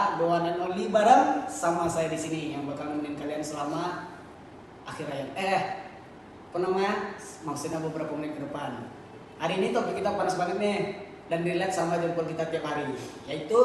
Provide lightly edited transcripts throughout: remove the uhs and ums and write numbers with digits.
saya, the one and only, bareng sama saya di sini yang bakal nemenin kalian selama akhir ayat. Apa namanya? Maksudnya beberapa menit ke depan. Hari ini topik kita panas banget nih dan relate sama jempol kita tiap hari, yaitu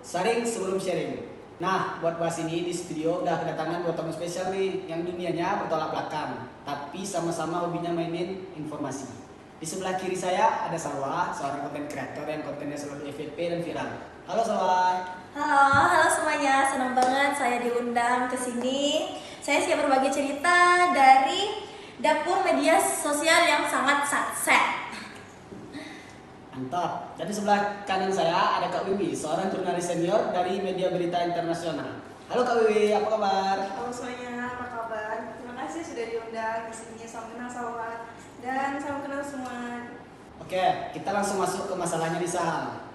sharing sebelum sharing. Nah, buat bahas ini di studio udah kedatangan dua tamu spesial nih yang dunianya bertolak belakang, tapi sama-sama hobinya mainin informasi. Di sebelah kiri saya ada Salwa, seorang konten kreator yang kontennya selalu FYP dan viral. Halo Salwa. Halo semuanya, senang banget saya diundang ke sini. Saya siap berbagi cerita dari dapur media sosial yang sangat sukses. Mantap. Dan di sebelah kanan saya ada Kak Wiwi, seorang jurnalis senior dari media berita internasional. Halo Kak Wiwi, apa kabar? Halo semuanya, apa kabar? Terima kasih sudah diundang di sini. Salam kenal Salwa dan salam kenal semua. Oke, kita langsung masuk ke masalahnya nih Sal.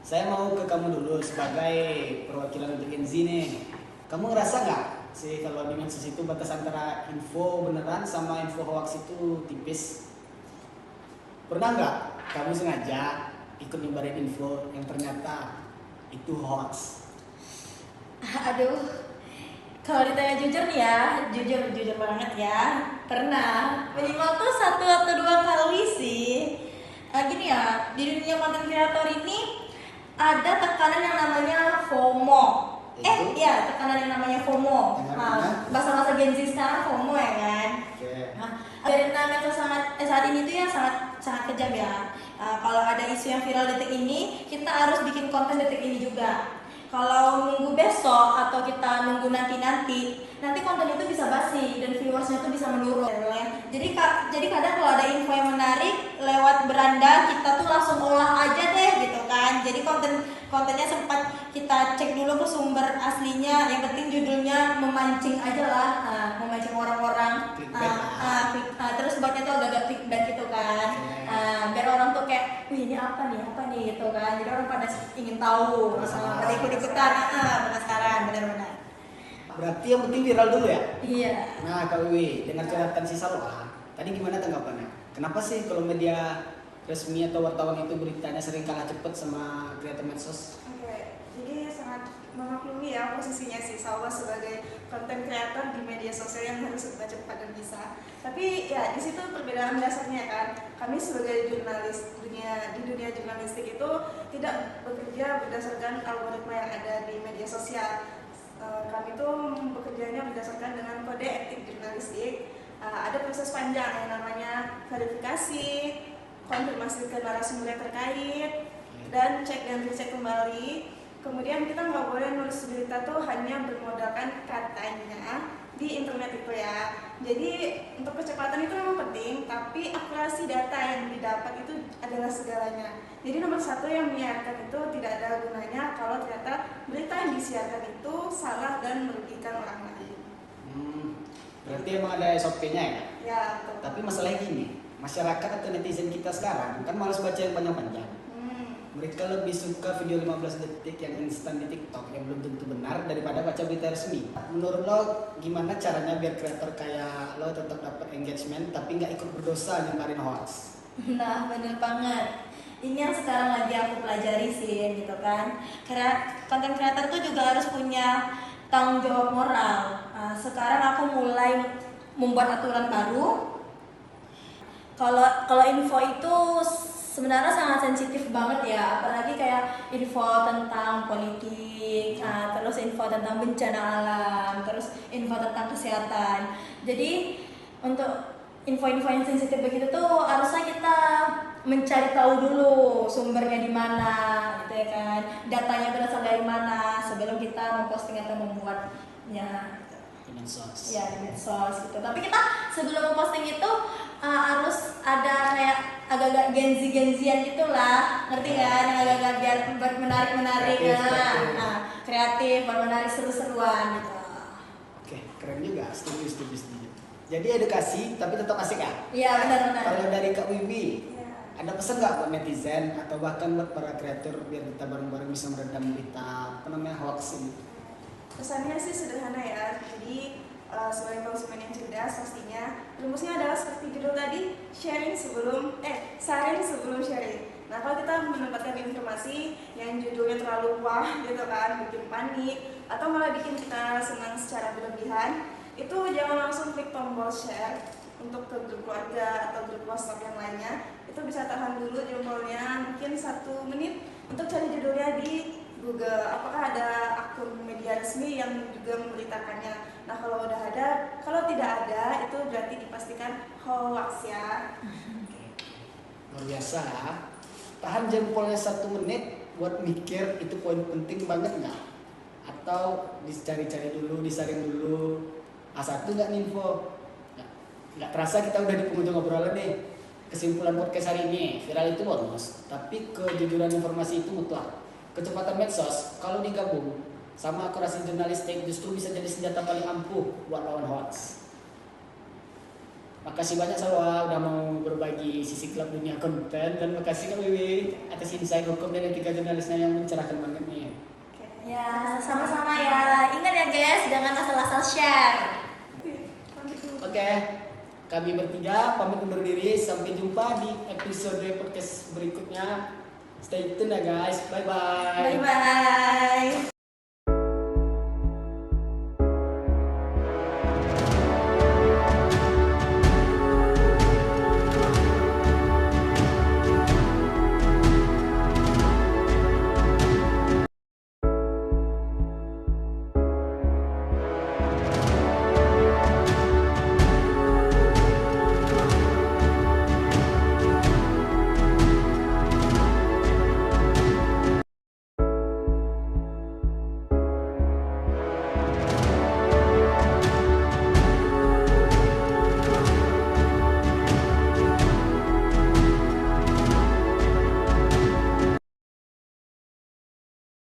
Saya mau ke kamu dulu sebagai perwakilan untuk Gen Z nih. Kamu ngerasa nggak sih kalau di medsos itu batas antara info beneran sama info hoax itu tipis? Pernah nggak kamu sengaja ikut nyebarin info yang ternyata itu hoax? Aduh, kalau ditanya jujur nih ya, jujur banget ya. Pernah, minimal tuh 1 atau 2 kali sih. Gini ya, di dunia konten kreator ini ada tekanan yang namanya FOMO. Tekanan yang namanya FOMO. Bahasa Gen Z sekarang FOMO ya kan. Nah, karena medsos saat ini tuh ya sangat kejam ya. Kalau ada isu yang viral detik ini, kita harus bikin konten detik ini juga. Kalau nunggu besok atau kita nunggu nanti konten itu bisa basi dan viewersnya itu bisa menurun. Jadi kadang kalau ada info yang menarik lewat beranda, kita tuh langsung olah aja deh gitu kan. Jadi kontennya sempat kita cek dulu ke sumber aslinya. Yang penting judulnya memancing aja lah, memancing orang-orang. Terus buatnya tuh agak clickbait gitu kan. Biar orang tuh kayak, wih ini apa nih gitu kan. Jadi orang pada ingin tahu, pada ikut-ikutan, penasaran benar-benar. Berarti yang penting viral dulu ya? Iya. Nah Kak Wiwi, dengan curhatan si Salwa, tadi gimana tanggapannya? Kenapa sih kalau media resmi atau wartawan itu beritanya sering kalah cepet sama kreator medsos? Oke, jadi sangat memaklumi ya posisinya si Salwa sebagai konten kreator di media sosial yang harus serba cepat dan bisa. Tapi ya di situ perbedaan dasarnya kan. Kami sebagai jurnalis di dunia jurnalistik itu tidak bekerja berdasarkan algoritma yang ada di media sosial. Kami tuh bekerjanya berdasarkan dengan kode etik jurnalistik. Ada proses panjang yang namanya verifikasi, konfirmasi ke narasumber yang terkait, dan cek dan recheck kembali. Kemudian kita nggak boleh nulis berita tuh hanya bermodalkan katanya di internet itu ya. Jadi untuk kecepatan itu memang penting, tapi akurasi data yang didapat itu adalah segalanya. Jadi nomor 1 yang menyiarkan itu tidak ada gunanya kalau ternyata berita yang disiarkan itu salah dan merugikan orang lain. Berarti emang ada SOP-nya ya? Ya, betul. Tapi masalahnya gini, masyarakat atau netizen kita sekarang kan malas baca yang panjang-panjang. Mereka lebih suka video 15 detik yang instan di TikTok yang belum tentu benar daripada baca berita resmi. Menurut lo gimana caranya biar kreator kayak lo tetap dapat engagement tapi nggak ikut berdosa nyebarin hoax? Nah, bener banget. Ini yang sekarang lagi aku pelajari sih gitu kan. Karena konten kreator tuh juga harus punya tanggung jawab moral. Sekarang aku mulai membuat aturan baru. Kalau info itu sebenarnya sangat sensitif banget ya, apalagi kayak info tentang politik, terus info tentang bencana alam, terus info tentang kesehatan. Jadi untuk info-info yang sensitif begitu tuh harusnya kita mencari tahu dulu sumbernya di mana, gitu ya kan, datanya berasal dari mana sebelum kita memposting atau membuatnya. Di medsos. Ya di medsos gitu. Tapi kita sebelum memposting itu harus ada kayak agak-agak genzian gitulah, ngerti kan? Yang agak-agak biar buat menarik kreatif, buat menarik seru-seruan gitu. Oke, keren juga, setuju. Jadi edukasi tapi tetap asik ya? Iya benar. Kalau dari Kak Wiwi, Ya. ada pesan nggak buat netizen atau bahkan buat para kreator biar kita bareng-bareng bisa meredam berita hoax ini? Pesannya sih sederhana ya. Jadi sebagai konsumen yang cerdas pastinya rumusnya adalah seperti judul tadi, saring sebelum sharing. Nah kalau kita menempatkan informasi yang judulnya terlalu wah gitu kan, bikin panik atau malah bikin kita senang secara berlebihan, itu jangan langsung klik tombol share untuk ke grup keluarga atau grup WhatsApp yang lainnya. Itu bisa tahan dulu jempolnya mungkin 1 menit untuk cari judulnya di Google. Apakah ada akun media resmi yang juga memberitakannya? Nah kalau udah ada, kalau tidak ada itu berarti dipastikan hoax ya. Luar biasa. Tahan jempolnya 1 menit buat mikir itu poin penting banget nggak? Atau dicari-cari dulu, disaring dulu. A1 nggak nih info? Nggak terasa kita udah di penghujung obrolan nih. Kesimpulan podcast hari ini, viral itu bonus, tapi kejujuran informasi itu mutlak. Kecepatan medsos kalau digabung sama akurasi jurnalistik justru bisa jadi senjata paling ampuh buat lawan hoax. Makasih banyak Salwa udah mau berbagi sisi gelap dunia konten, dan makasih Kak Wiwi atas insight hukum dari 3 jurnalisnya yang mencerahkan banget nih. Ya, sama-sama ya. Ingat ya guys, jangan asal-asal share. Oke, kami bertiga pamit undur diri. Sampai jumpa di episode podcast berikutnya. Stay tune ya guys. Bye bye. Bye-bye.